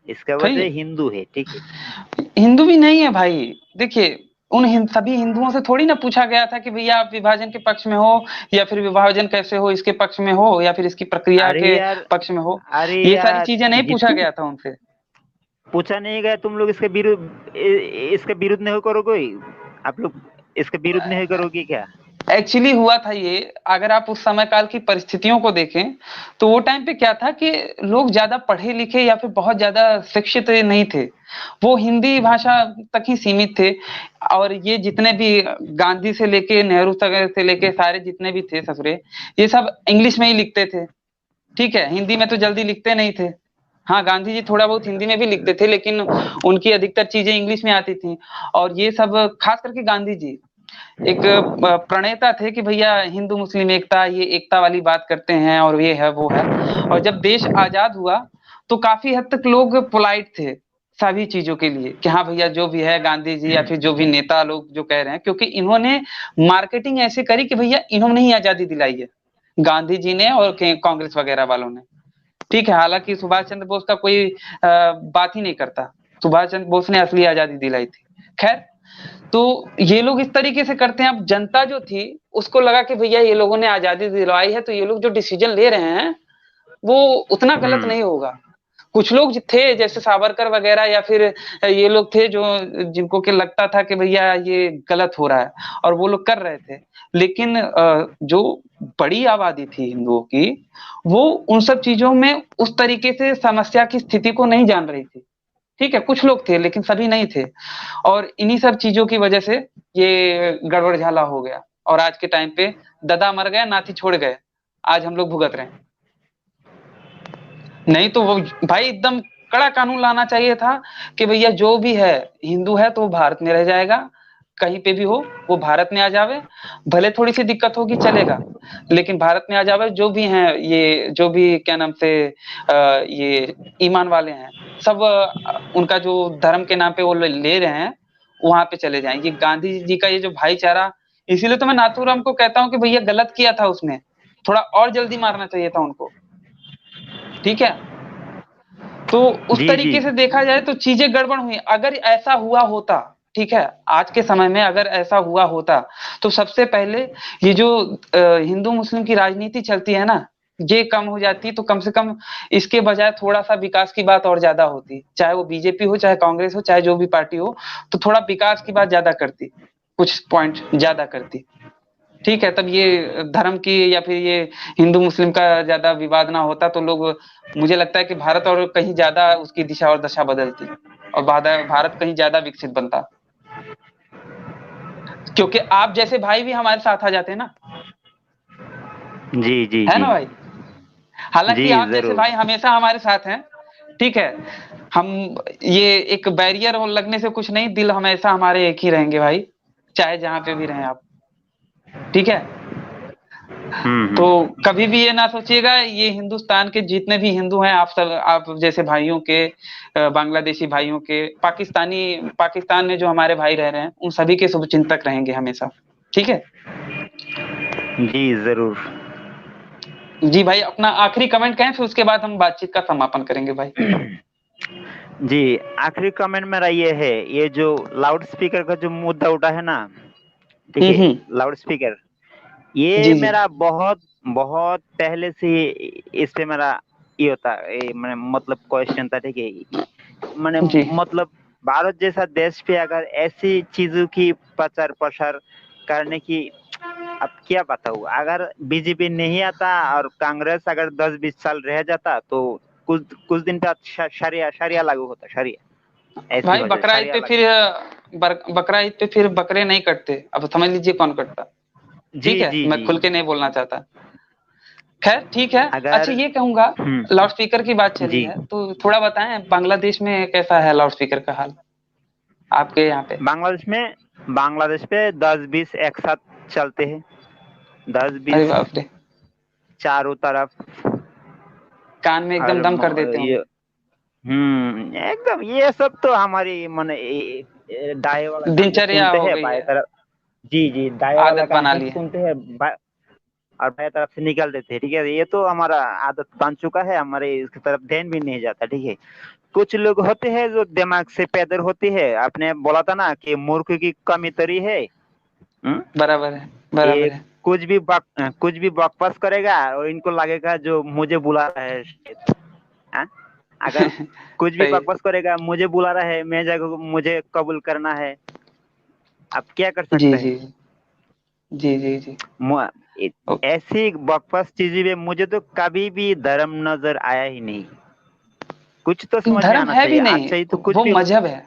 [SPEAKER 2] इसका
[SPEAKER 1] सही
[SPEAKER 2] वजह
[SPEAKER 1] है।
[SPEAKER 2] हिंदू है, ठीक है।
[SPEAKER 1] हिंदू भी नहीं है भाई। देखिए, उन सभी हिंदुओं से थोड़ी ना पूछा गया था कि भैया आप विभाजन के पक्ष में हो, या फिर विभाजन कैसे हो इसके पक्ष में हो, या फिर इसकी प्रक्रिया
[SPEAKER 2] अरे
[SPEAKER 1] के
[SPEAKER 2] यार,
[SPEAKER 1] पक्ष में हो।
[SPEAKER 2] अरे
[SPEAKER 1] ये सारी
[SPEAKER 2] यार,
[SPEAKER 1] चीजें नहीं पूछा
[SPEAKER 2] जित
[SPEAKER 1] गया था उनसे।
[SPEAKER 2] पूछा नहीं गया, तुम लोग इसके विरुद्ध नहीं करोगे? आप लोग इसके विरुद्ध नहीं करोगे क्या?
[SPEAKER 1] एक्चुअली हुआ था ये, अगर आप उस समय काल की परिस्थितियों को देखें तो वो टाइम पे क्या था कि लोग ज्यादा पढ़े लिखे या फिर बहुत ज्यादा शिक्षित नहीं थे। वो हिंदी भाषा तक ही सीमित थे। और ये जितने भी गांधी से लेके नेहरू तक से लेके सारे जितने भी थे ससुरे, ये सब इंग्लिश में ही लिखते थे। ठीक है, हिंदी में तो जल्दी लिखते नहीं थे। हाँ, गांधी जी थोड़ा बहुत हिंदी में भी लिखते थे लेकिन उनकी अधिकतर चीजें इंग्लिश में आती थी। और ये सब खास करके गांधी जी एक प्रणेता थे कि भैया हिंदू मुस्लिम एकता, ये एकता वाली बात करते हैं और ये है वो है। और जब देश आजाद हुआ तो काफी हद तक लोग पोलाइट थे सभी चीजों के लिए कि हाँ भैया जो भी है गांधी जी या फिर जो भी नेता लोग जो कह रहे हैं, क्योंकि इन्होंने मार्केटिंग ऐसे करी कि भैया इन्होंने ही आजादी दिलाई है, गांधी जी ने और कांग्रेस वगैरह वालों ने। ठीक है, हालांकि सुभाष चंद्र बोस का कोई बात ही नहीं करता। सुभाष चंद्र बोस ने असली आजादी दिलाई थी। खैर, तो ये लोग इस तरीके से करते हैं। अब जनता जो थी उसको लगा कि भैया ये लोगों ने आजादी दिलवाई है तो ये लोग जो डिसीजन ले रहे हैं वो उतना गलत
[SPEAKER 2] हम्म
[SPEAKER 1] नहीं होगा। कुछ लोग थे जैसे सावरकर वगैरह या फिर ये लोग थे जो जिनको के लगता था कि भैया ये गलत हो रहा है और वो लोग कर रहे थे। लेकिन जो बड़ी आबादी थी हिंदुओं की, वो उन सब चीजों में उस तरीके से समस्या की स्थिति को नहीं जान रही थी। ठीक है, कुछ लोग थे लेकिन सभी नहीं थे। और इन्हीं सब चीजों की वजह से ये गड़बड़ झाला हो गया। और आज के टाइम पे ददा मर गया नाती छोड़ गए, आज हम लोग भुगत रहे हैं। नहीं तो वो भाई एकदम कड़ा कानून लाना चाहिए था कि भैया जो भी है हिंदू है तो वो भारत में रह जाएगा, कहीं पे भी हो वो भारत में आ जावे। भले थोड़ी सी दिक्कत होगी चलेगा, लेकिन भारत में आ जावे। जो भी हैं ये जो भी क्या नाम से ये ईमान वाले हैं सब, उनका जो धर्म के नाम पे वो ले रहे हैं वहां पे चले जाएं। ये गांधी जी का ये जो भाईचारा, इसीलिए तो मैं नाथूराम को कहता हूँ कि भैया गलत किया था उसने, थोड़ा और जल्दी मारना चाहिए था उनको। ठीक है, तो उस
[SPEAKER 2] जी जी
[SPEAKER 1] तरीके से देखा जाए तो चीजें गड़बड़ हुई। अगर ऐसा हुआ होता, ठीक है, आज के समय में अगर ऐसा हुआ होता तो सबसे पहले ये जो हिंदू मुस्लिम की राजनीति चलती है ना, ये कम हो जाती। तो कम से कम इसके बजाय थोड़ा सा विकास की बात और ज्यादा होती, चाहे वो बीजेपी हो चाहे कांग्रेस हो चाहे जो भी पार्टी हो, तो थोड़ा विकास की बात ज्यादा करती, कुछ पॉइंट ज्यादा करती। ठीक है, तब ये धर्म की या फिर ये हिंदू मुस्लिम का ज्यादा विवाद ना होता तो लोग, मुझे लगता है कि भारत और कहीं ज्यादा उसकी दिशा और दशा बदलती और भारत कहीं ज्यादा विकसित बनता। क्योंकि आप जैसे भाई भी हमारे साथ आ जाते हैं ना,
[SPEAKER 2] जी जी
[SPEAKER 1] है
[SPEAKER 2] जी
[SPEAKER 1] ना भाई।
[SPEAKER 2] जी,
[SPEAKER 1] हालांकि आप जैसे
[SPEAKER 2] जरूर।
[SPEAKER 1] भाई हमेशा हमारे साथ हैं। ठीक है, हम ये एक बैरियर लगने से कुछ नहीं, दिल हमेशा हमारे एक ही रहेंगे भाई, चाहे जहां पे भी रहें आप। ठीक है। तो
[SPEAKER 2] हम्म।
[SPEAKER 1] कभी भी ये ना सोचिएगा, ये हिंदुस्तान के जितने भी हिंदू हैं, आप सब आप जैसे भाइयों के, बांग्लादेशी भाइयों के, पाकिस्तान में जो हमारे भाई रह रहे हैं, उन सभी के शुभचिंतक रहेंगे हमेशा। ठीक है।
[SPEAKER 2] जी जरूर।
[SPEAKER 1] जी भाई, अपना आखिरी कमेंट कहें, फिर उसके बाद हम बातचीत का समापन करेंगे भाई।
[SPEAKER 2] जी, आखिरी कमेंट मेरा ये है, ये जो लाउड स्पीकर का जो मुद्दा उठा है ना, ठीक है,
[SPEAKER 1] हम्म।
[SPEAKER 2] लाउड स्पीकर, ये
[SPEAKER 1] जी जी
[SPEAKER 2] मेरा बहुत बहुत पहले से इस पे मेरा ये होता ये मैंने मतलब क्वेश्चन था, ठीक है। मैंने
[SPEAKER 1] जी।
[SPEAKER 2] मतलब भारत जैसा देश पे अगर ऐसी चीजों की प्रचार प्रसार करने की, अब क्या बताऊँ, अगर बीजेपी नहीं आता और कांग्रेस अगर 10-20 साल रह जाता तो कुछ कुछ दिन बाद शरिया शरिया लागू होता, शरिया, ऐसी
[SPEAKER 1] भाई
[SPEAKER 2] हो जाए,
[SPEAKER 1] बकरा ईद
[SPEAKER 2] शरिया
[SPEAKER 1] पे
[SPEAKER 2] लागू।
[SPEAKER 1] फिर बकरा ईद पे फिर बकरे नहीं कटते, अब समझ लीजिए कौन कटता।
[SPEAKER 2] जी
[SPEAKER 1] ठीक है,
[SPEAKER 2] जी
[SPEAKER 1] मैं
[SPEAKER 2] जी।
[SPEAKER 1] खुल के नहीं बोलना चाहता। खैर ठीक है। अच्छा,
[SPEAKER 2] अगर
[SPEAKER 1] ये कहूंगा, लाउड स्पीकर की बात चली
[SPEAKER 2] जी,
[SPEAKER 1] है तो थोड़ा बताएं, बांग्लादेश में कैसा है लाउड स्पीकर का हाल आपके यहाँ पे?
[SPEAKER 2] बांग्लादेश पे 10-20 एक साथ चलते हैं, दस
[SPEAKER 1] अरे
[SPEAKER 2] बीस
[SPEAKER 1] बाप रे,
[SPEAKER 2] चारों तरफ।
[SPEAKER 1] कान में एकदम
[SPEAKER 2] और
[SPEAKER 1] दम कर देते
[SPEAKER 2] ये
[SPEAKER 1] होंगे।
[SPEAKER 2] एकदम ये सब तो हमारी मन दाएं वाला कान से
[SPEAKER 1] दिनचर्या
[SPEAKER 2] सुनते
[SPEAKER 1] हो
[SPEAKER 2] हैं,
[SPEAKER 1] गई
[SPEAKER 2] बाएं
[SPEAKER 1] है,
[SPEAKER 2] तरफ। जी जी, दाएं वाला
[SPEAKER 1] आदत
[SPEAKER 2] कान
[SPEAKER 1] बना
[SPEAKER 2] से
[SPEAKER 1] ली है।
[SPEAKER 2] सुनते हैं, और बाएं तरफ से निकाल देते हैं, ठीक है। ये तो हमारा आदत बन चुका है, हमारे इसकी तरफ ध्यान भी नहीं जाता, ठीक है। कुछ लोग होते हैं जो दिमाग से पैदल होते हैं, आपने बोला था ना कि मूर्ख की कमी तरी है। हम्म?
[SPEAKER 1] बराबर है,
[SPEAKER 2] ये
[SPEAKER 1] बराबर है।
[SPEAKER 2] कुछ भी बकवास करेगा और इनको लगेगा जो मुझे बुला रहा है शायद, हाँ? अगर कुछ भी
[SPEAKER 1] सही है।
[SPEAKER 2] बकवास करेगा, मुझे बुला रहा है, मैं जगह मुझे कबूल करना है, अब क्या कर
[SPEAKER 1] जी
[SPEAKER 2] सकते
[SPEAKER 1] जी
[SPEAKER 2] हैं।
[SPEAKER 1] जी जी जी। ओके।
[SPEAKER 2] ऐसी बकवास चीजें में मुझे तो कभी भी धर्म नजर आया ही नहीं। कुछ तो समझ में
[SPEAKER 1] धर्म
[SPEAKER 2] आना
[SPEAKER 1] है
[SPEAKER 2] चाहिए,
[SPEAKER 1] भी नहीं,
[SPEAKER 2] अच्छा ही तो कुछ
[SPEAKER 1] वो
[SPEAKER 2] भी हो।
[SPEAKER 1] मजहब है।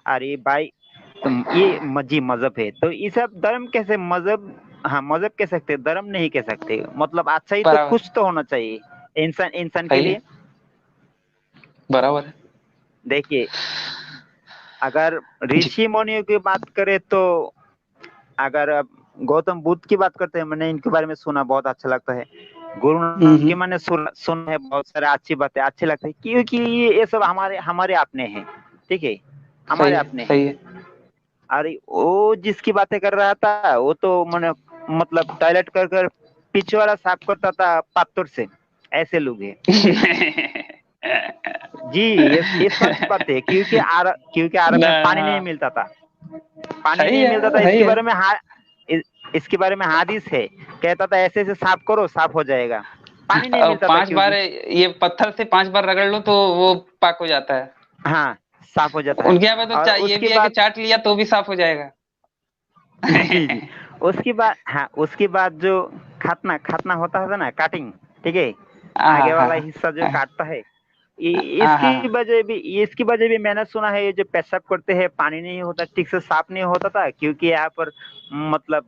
[SPEAKER 2] अरे भाई, तुम ये मजी मजहब है तो ये सब धर्म कैसे मजहब, हाँ मजहब कह सकते हैं, धर्म नहीं कह सकते। मतलब अच्छा ही तो
[SPEAKER 1] बराबर है।
[SPEAKER 2] कुछ तो होना चाहिए इंसान इंसान के
[SPEAKER 1] सही
[SPEAKER 2] लिए।
[SPEAKER 1] है। बराबर है।
[SPEAKER 2] देखिए, अगर
[SPEAKER 1] जी।
[SPEAKER 2] ऋषि मुनियों की बात करें तो, अगर अब गौतम बुद्ध की बात करते हैं, मैंने इनके बारे में सुना, बहुत अच्छा लगता है। गुरु नानक की
[SPEAKER 1] हम्म।
[SPEAKER 2] मैंने सुना है, बहुत सारे अच्छी बातें अच्छी लगती है, क्योंकि ये सब हमारे हमारे अपने हैं, ठीक है,
[SPEAKER 1] सही
[SPEAKER 2] हमारे
[SPEAKER 1] है,
[SPEAKER 2] अपने हैं।
[SPEAKER 1] सही है।
[SPEAKER 2] अरे वो जिसकी बातें कर रहा था, वो तो मैंने मतलब टॉयलेट कर कर पीछे वाला साफ करता था पत्थर से, ऐसे लोग हैं। जी, ये सच बात है, क्योंकि अरब
[SPEAKER 1] ना,
[SPEAKER 2] में पानी नहीं
[SPEAKER 1] हाँ,
[SPEAKER 2] मिलता था, पानी
[SPEAKER 1] सही
[SPEAKER 2] नहीं मिलता था।
[SPEAKER 1] है, सही है।
[SPEAKER 2] इस, इसके बारे में हादिस है, कहता था ऐसे ऐसे साफ करो, साफ हो जाएगा। पानी नहीं
[SPEAKER 1] अब
[SPEAKER 2] मिलता था
[SPEAKER 1] 5 बार
[SPEAKER 2] क्योंकि,
[SPEAKER 1] ये पत्थर से 5 बार रगड़ लो तो वो पाक हो जाता है।
[SPEAKER 2] हाँ, साफ हो जाता है।
[SPEAKER 1] उनके यहाँ पे तो
[SPEAKER 2] और
[SPEAKER 1] ये
[SPEAKER 2] उसके
[SPEAKER 1] भी है कि
[SPEAKER 2] बाद
[SPEAKER 1] चाट लिया तो भी साफ हो जाएगा।
[SPEAKER 2] जी जी, उसके बाद, हाँ, उसके बाद जो खतना खतना होता है ना, काटिंग, ठीक है,
[SPEAKER 1] हाँ
[SPEAKER 2] आगे वाला
[SPEAKER 1] हाँ
[SPEAKER 2] हिस्सा जो
[SPEAKER 1] हाँ
[SPEAKER 2] काटता है,
[SPEAKER 1] हाँ हाँ।
[SPEAKER 2] इसकी वजह भी मैंने सुना है, ये जो पेशाब करते हैं पानी नहीं होता, ठीक से साफ नहीं होता था, क्योंकि यहाँ पर मतलब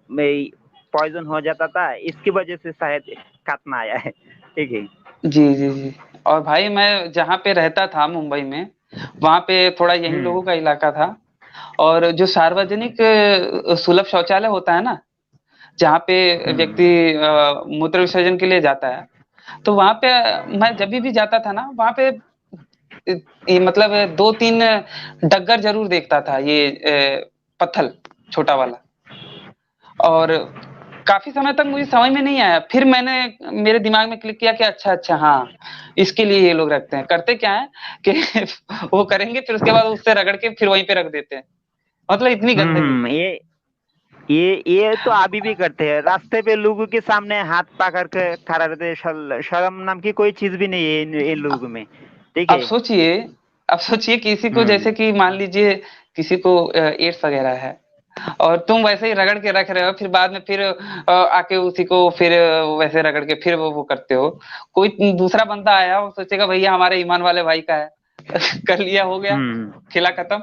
[SPEAKER 2] पॉइजन हो जाता था, इसकी वजह से शायद खतना आया है, ठीक है।
[SPEAKER 1] जी जी जी। और भाई मैं जहाँ पे रहता था मुंबई में, वहां पे थोड़ा यही
[SPEAKER 2] हम्म
[SPEAKER 1] लोगों का इलाका था। और जो सार्वजनिक सुलभ शौचालय होता है ना, जहाँ पे
[SPEAKER 2] हम्म
[SPEAKER 1] व्यक्ति मूत्र विसर्जन के लिए जाता है, तो वहां पे मैं जब भी जाता था ना, वहां पे ये मतलब 2-3 डग्गर जरूर देखता था, ये पत्थल छोटा वाला। और काफी समय तक मुझे समझ में नहीं आया, फिर मैंने मेरे दिमाग में क्लिक किया कि अच्छा अच्छा, हाँ, इसके लिए ये लोग रखते हैं। करते क्या है कि वो करेंगे, फिर उसके बाद उससे रगड़ के फिर वहीं पे रख देते हैं। मतलब इतनी गंदगी।
[SPEAKER 2] ये तो अभी भी करते हैं, रास्ते पे लोगों के सामने हाथ पकड़ के खड़ा रहते हैं, शर्म नाम की कोई चीज भी नहीं है इन लोगों में, ठीक
[SPEAKER 1] अब
[SPEAKER 2] है।
[SPEAKER 1] सोचिए, अब सोचिए किसी को,
[SPEAKER 2] हम्म
[SPEAKER 1] जैसे कि मान लीजिए किसी को एड्स वगैरह है, और तुम वैसे ही रगड़ के रख रहे हो, फिर बाद में फिर आके उसी को फिर वैसे रगड़ के फिर वो करते हो। कोई दूसरा बंदा आया, वो सोचेगा भैया हमारे ईमान वाले भाई का है। कर लिया, हो गया,
[SPEAKER 2] हम्म।
[SPEAKER 1] खिला खत्म।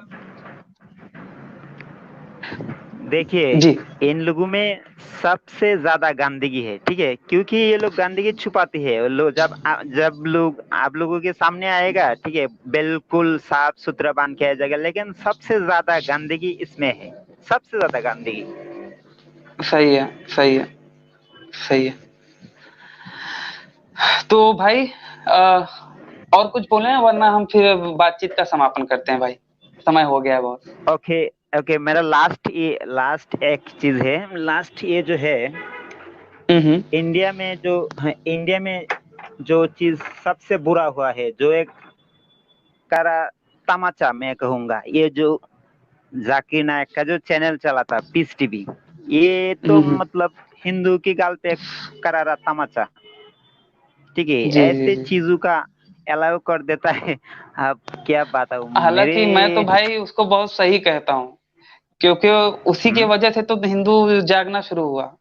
[SPEAKER 2] देखिए,
[SPEAKER 1] जी।
[SPEAKER 2] इन लोगों में सबसे ज्यादा गंदगी है, ठीक है, क्योंकि ये लोग गंदगी छुपाती है। लो, जब लोग आप लोगों के सामने आएगा, ठीक है, बिल्कुल साफ सुथरा बन के आ जाएगा, लेकिन सबसे ज्यादा गंदगी इसमें है, सबसे ज्यादा गंदगी।
[SPEAKER 1] सही है, सही है, सही है। तो भाई अ, और कुछ बोले, वरना हम फिर बातचीत का समापन करते हैं भाई, समय हो गया है बहुत।
[SPEAKER 2] ओके ओके, मेरा लास्ट एक चीज है, लास्ट ये जो है,
[SPEAKER 1] हम्म।
[SPEAKER 2] इंडिया में जो, इंडिया में जो चीज सबसे बुरा हुआ है, जो एक करा तमाचा मैं कहूंगा, ये जो जाकिर नायक का जो चैनल चला था पीस टीवी, ये तो
[SPEAKER 1] हम्म।
[SPEAKER 2] मतलब हिंदू की गाल पे करारा तमाचा, ठीक है,
[SPEAKER 1] जी जी
[SPEAKER 2] ऐसे
[SPEAKER 1] जी।
[SPEAKER 2] चीजों का अलाउ कर देता है। अब क्या बताऊं मेरे।
[SPEAKER 1] हालांकि मैं तो भाई उसको बहुत सही कहता हूँ, क्योंकि उसी के
[SPEAKER 2] हम्म
[SPEAKER 1] वजह से तो हिंदू जागना शुरू हुआ।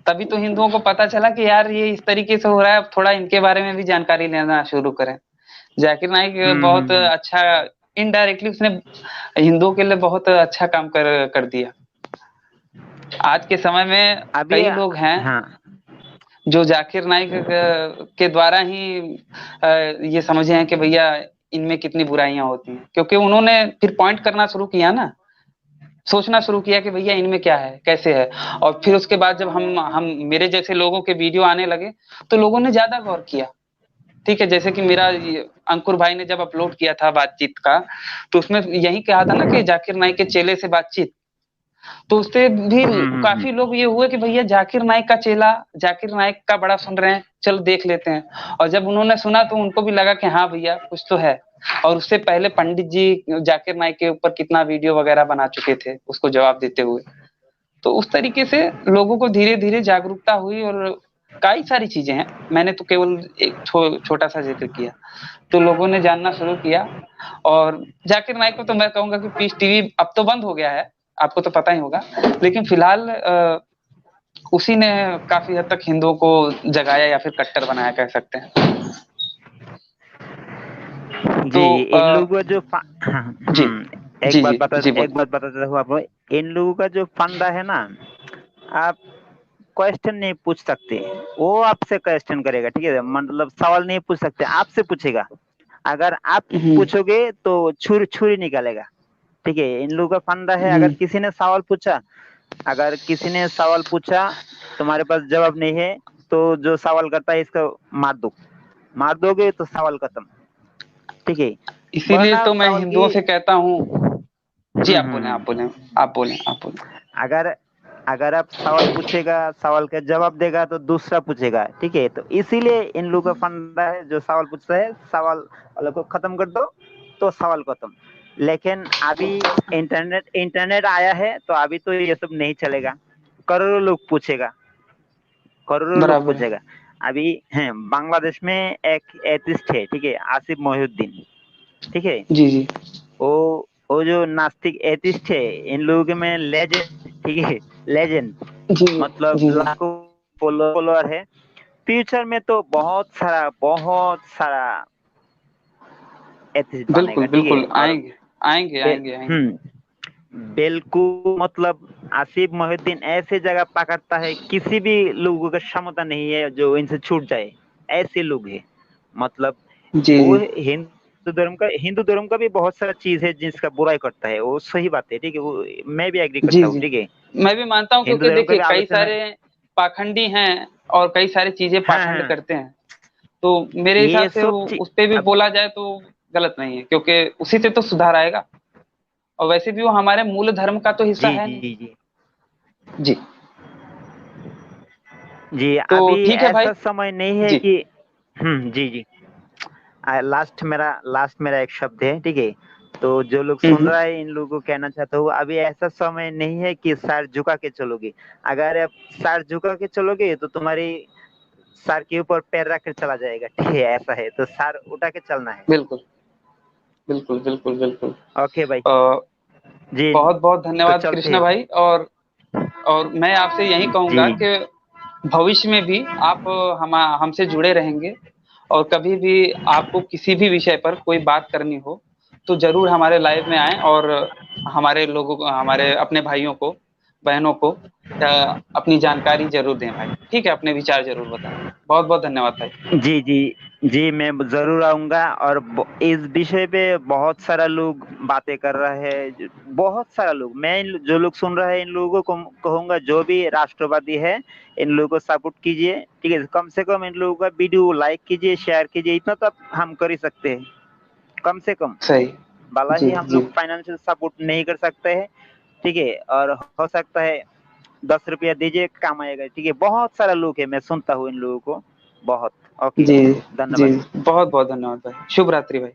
[SPEAKER 1] तभी तो हिंदुओं को पता चला कि यार ये इस तरीके से हो रहा है, अब थोड़ा इनके बारे में भी जानकारी लेना शुरू करें। जाकिर नाइक बहुत
[SPEAKER 2] हम्म।
[SPEAKER 1] अच्छा, इनडायरेक्टली उसने हिंदुओं के लिए बहुत अच्छा काम कर दिया। आज के समय में
[SPEAKER 2] अब ये,
[SPEAKER 1] कई लोग हैं
[SPEAKER 2] हाँ।
[SPEAKER 1] जो जाकिर नाइक के द्वारा ही ये समझे हैं कि भैया इनमें कितनी बुराइयां होती हैं, क्योंकि उन्होंने फिर पॉइंट करना शुरू किया ना, सोचना शुरू किया कि भैया इनमें क्या है, कैसे है। और फिर उसके बाद जब हम मेरे जैसे लोगों के वीडियो आने लगे, तो लोगों ने ज्यादा गौर किया। ठीक है, जैसे कि मेरा अंकुर भाई ने जब अपलोड किया था बातचीत का, तो उसमें यही कहा था ना कि जाकिर नाइक के चेले से बातचीत। तो उससे भी
[SPEAKER 2] हम्म।
[SPEAKER 1] काफी लोग ये हुए कि भैया जाकिर नाइक का चेला, जाकिर नाइक का बड़ा सुन रहे हैं, चलो देख लेते हैं। और जब उन्होंने सुना तो उनको भी लगा कि हाँ भैया कुछ तो है। और उससे पहले पंडित जी जाकिर नाइक के ऊपर कितना वीडियो वगैरह बना चुके थे उसको जवाब देते हुए। तो उस तरीके से लोगों को धीरे धीरे जागरूकता हुई, और कई सारी चीजें हैं, मैंने तो केवल एक छोटा सा जिक्र किया। तो लोगों ने जानना शुरू किया। और जाकिर नाइक को तो मैं कहूंगा कि पीस टीवी अब तो बंद हो गया है, आपको तो पता ही होगा। लेकिन फिलहाल उसी ने काफी हद तक हिंदुओं को जगाया या फिर कट्टर बनाया, कह सकते हैं।
[SPEAKER 2] जी,
[SPEAKER 1] तो
[SPEAKER 2] इन लोगों का जो हाँ,
[SPEAKER 1] जी जी जी जी
[SPEAKER 2] एक
[SPEAKER 1] बोलिए।
[SPEAKER 2] बात बताता हूँ आपको। इन लोगों का जो फंडा है ना, आप क्वेश्चन नहीं पूछ सकते, वो आपसे क्वेश्चन करेगा, ठीक है, मतलब सवाल नहीं पूछ सकते, आपसे पूछेगा। अगर आप
[SPEAKER 1] हम्म
[SPEAKER 2] पूछोगे तो छुरी छुरी निकालेगा, ठीक है। इन लोगों का फंडा है,
[SPEAKER 1] हम्म।
[SPEAKER 2] अगर किसी ने सवाल पूछा, तुम्हारे पास जवाब नहीं है, तो जो सवाल करता है इसको मार दो, मार दोगे तो सवाल खत्म, ठीक है।
[SPEAKER 1] इसीलिए
[SPEAKER 2] वरना
[SPEAKER 1] तो मैं
[SPEAKER 2] सवाल की,
[SPEAKER 1] हिंदुओं से कहता हूँ। जी आप बोलें, आप
[SPEAKER 2] हम्म।
[SPEAKER 1] बोलें, आप बोलें, आप बोलें।
[SPEAKER 2] अगर अगर आप सवाल पूछेगा, सवाल का जवाब देगा तो दूसरा पूछेगा, ठीक है। तो इसीलिए इन लोगों का फंडा है, जो सवाल पूछता है, सवाल वाले को खत्म कर दो तो सवाल खत्म। लेकिन अभी इंटरनेट आया है, तो अभी तो ये सब नहीं चलेगा। करोड़ों लोग पूछेगा, करोड़ों लोग
[SPEAKER 1] बराबर है।
[SPEAKER 2] पूछेगा। अभी है, बांग्लादेश में एक एथिस्ट है, ठीक है, आसिफ मोहिउद्दीन, ठीक है।
[SPEAKER 1] जी जी
[SPEAKER 2] वो जो नास्तिक एथिस्ट है, इन लोगों के में लेजेंड, ठीक है, लेजेंड,
[SPEAKER 1] जी जी
[SPEAKER 2] मतलब
[SPEAKER 1] जी जी।
[SPEAKER 2] लाखों फॉलोअर है। फ्यूचर में तो बहुत सारा एथिस्ट बनेगा,
[SPEAKER 1] बिल्कुल
[SPEAKER 2] ठीक है।
[SPEAKER 1] बिल्कुल,
[SPEAKER 2] और
[SPEAKER 1] आएंगे आएंगे
[SPEAKER 2] बेल
[SPEAKER 1] आएंगे आएंगे।
[SPEAKER 2] बिल्कुल, मतलब आसिफ मोहिउद्दीन ऐसे जगह पकड़ता है, किसी भी लोगों का क्षमता नहीं है जो इनसे छूट जाए, ऐसे लोग हैं। मतलब
[SPEAKER 1] जी
[SPEAKER 2] वो
[SPEAKER 1] जी
[SPEAKER 2] हिंदू धर्म का भी बहुत सारा चीज है जिसका बुराई करता है, वो सही बात है, ठीक है, वो मैं भी एग्री
[SPEAKER 1] जी
[SPEAKER 2] करता हूँ,
[SPEAKER 1] जी।
[SPEAKER 2] ठीक है।
[SPEAKER 1] मैं भी मानता हूँ,
[SPEAKER 2] हिंदू
[SPEAKER 1] क्योंकि
[SPEAKER 2] धर्म का
[SPEAKER 1] देखिए
[SPEAKER 2] भी
[SPEAKER 1] कई
[SPEAKER 2] आलोचना।
[SPEAKER 1] सारे पाखंडी हैं, और कई सारी चीजें
[SPEAKER 2] हाँ
[SPEAKER 1] पाखंड
[SPEAKER 2] हाँ,
[SPEAKER 1] करते हैं। तो मेरे हिसाब
[SPEAKER 2] ये
[SPEAKER 1] से
[SPEAKER 2] सब चीज,
[SPEAKER 1] उस पे भी
[SPEAKER 2] अब
[SPEAKER 1] बोला जाए तो गलत नहीं है, क्योंकि उसी से तो सुधार आएगा। और वैसे भी वो हमारे मूल धर्म का तो हिस्सा
[SPEAKER 2] जी
[SPEAKER 1] है
[SPEAKER 2] जी
[SPEAKER 1] नहीं।
[SPEAKER 2] जी
[SPEAKER 1] जी।
[SPEAKER 2] जी,
[SPEAKER 1] तो
[SPEAKER 2] अभी
[SPEAKER 1] ठीक है भाई।
[SPEAKER 2] ऐसा समय नहीं है
[SPEAKER 1] जी।
[SPEAKER 2] कि, जी जी, लास्ट मेरा एक शब्द है, ठीक है। तो जो लोग सुन
[SPEAKER 1] हम्म।
[SPEAKER 2] रहा है, इन लोगों को कहना चाहता हूँ, अभी ऐसा समय नहीं है कि सर झुका के चलोगे। अगर आप सर झुका के चलोगे तो तुम्हारी सर के ऊपर पैर रख कर चला जाएगा, ठीक है, ऐसा है, तो सर उठा के चलना है।
[SPEAKER 1] बिल्कुल बिल्कुल बिल्कुल बिल्कुल।
[SPEAKER 2] ओके भाई।
[SPEAKER 1] अ,
[SPEAKER 2] जी,
[SPEAKER 1] बहुत बहुत
[SPEAKER 2] तो
[SPEAKER 1] धन्यवाद
[SPEAKER 2] चलते
[SPEAKER 1] कृष्णा
[SPEAKER 2] हैं।
[SPEAKER 1] भाई। और मैं आपसे यही कहूंगा
[SPEAKER 2] जी
[SPEAKER 1] कि भविष्य में भी आप हमसे जुड़े रहेंगे। और कभी भी आपको किसी भी विषय पर कोई बात करनी हो, तो जरूर हमारे लाइव में आएं, और हमारे लोगों को, हमारे अपने भाइयों को, बहनों को अपनी जानकारी जरूर दें भाई। ठीक है, अपने विचार जरूर बताएं। बहुत बहुत धन्यवाद भाई।
[SPEAKER 2] जी जी, जी, मैं जरूर आऊंगा। और इस विषय पे बहुत सारा लोग बातें कर रहे हैं, बहुत सारा लोग। मैं जो लोग सुन रहे हैं इन लोगों को कहूंगा, जो भी राष्ट्रवादी है इन लोगों को सपोर्ट कीजिए, ठीक है। कम से कम इन लोगों का वीडियो लाइक कीजिए, शेयर कीजिए, इतना तो हम कर ही सकते हैं, कम से कम।
[SPEAKER 1] सही।
[SPEAKER 2] भला
[SPEAKER 1] जी
[SPEAKER 2] ही हम
[SPEAKER 1] जी।
[SPEAKER 2] लोग फाइनेंशियल सपोर्ट नहीं कर सकते हैं, ठीक है, और हो सकता है 10 रुपया दीजिए, काम आएगा, ठीक है। बहुत सारा लोग है, मैं सुनता हूँ इन लोगों को बहुत। ओके,
[SPEAKER 1] जी जी।
[SPEAKER 2] धन्यवाद।
[SPEAKER 1] बहुत बहुत धन्यवाद भाई, शुभ रात्रि भाई।